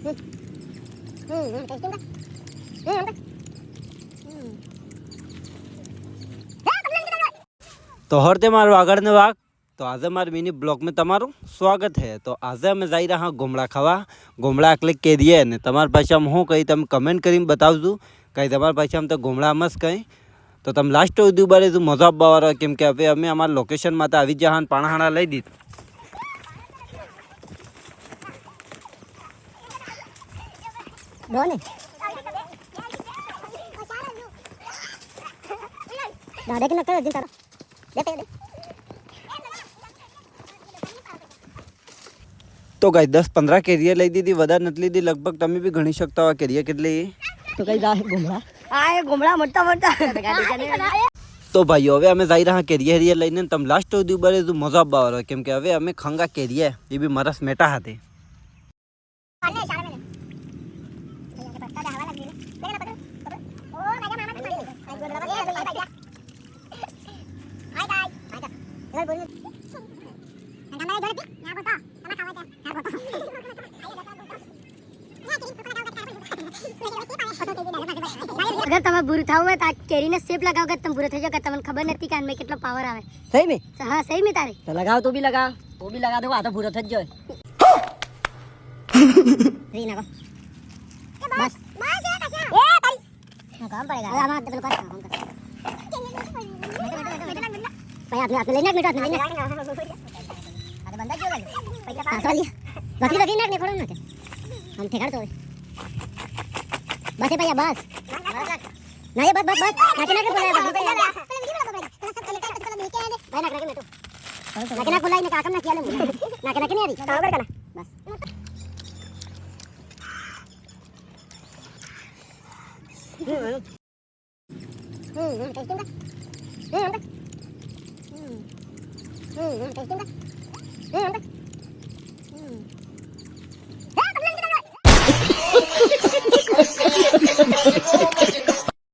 તો હરતે મારું આગળનો વાગ તો આજે મારા મિની બ્લોગમાં તમારું સ્વાગત છે। તો આજે અમે જઈ રહ્યા ગોમડા ખાવા। ગોમડા એટલે કેરીએ ને તમારી ભાષામાં હું કહી તમે કમેન્ટ કરીને બતાવજો કંઈ તમારી ભાષામાં તો ગોમડામાં જ કંઈ તો તમે લાસ્ટ સુધી ઉભા રહેજો મજા આવવાવાળો કેમ કે હવે અમે અમારા લોકેશનમાં તો આવી જહાન પાણાહાણા લઈ દીધું। તો ગાય 10-15 કેરીએ લઈ દીધી વધારે નથી લીધી લગભગ તમે બી ગણી શકતા હોય કેરીએ કેટલી તો કઈ જા ગોમડા આ ગોમડા મોટા મોટા તો ભાઈઓ હવે અમે જઈ રહ્યા કેરીએ હેરીએ લઈને તમે લાસ્ટ સુધી ઉભા રહેજો મજા આવવાવાળો કેમ કે હવે અમે ખંગા કેરીએ એ બી મરસ મેટા હતી। अगर તમે बुरु થાવ હોય તો આ કેરીને શેપ લગાવ કે તમે बुरु થઈ જાવ કે તમને ખબર નથી કે આમાં કેટલો પાવર આવે સહી મે હા સહી મે તારે તો લગાવ તો બી લગા દો આ તો પૂરો થઈ જાય રી ના बस बस ये कैसे ए तारी ना काम पड़ेगा अरे हमारा डबल कर भाई आप लेना मिनट में लेना अरे बंदा क्यों लगे पैसा पास वाली बाकी लगी ना नहीं फोड़ो ना हम ठेका तो बस है भैया बस नहीं बस बस बस नाके नाके बोला बस भाई नाके नाके में तो नाके नाके बोला इन्हें काम ना किया ले नाके नाके नहीं आ रही काम कर करना बस टेस्टिंग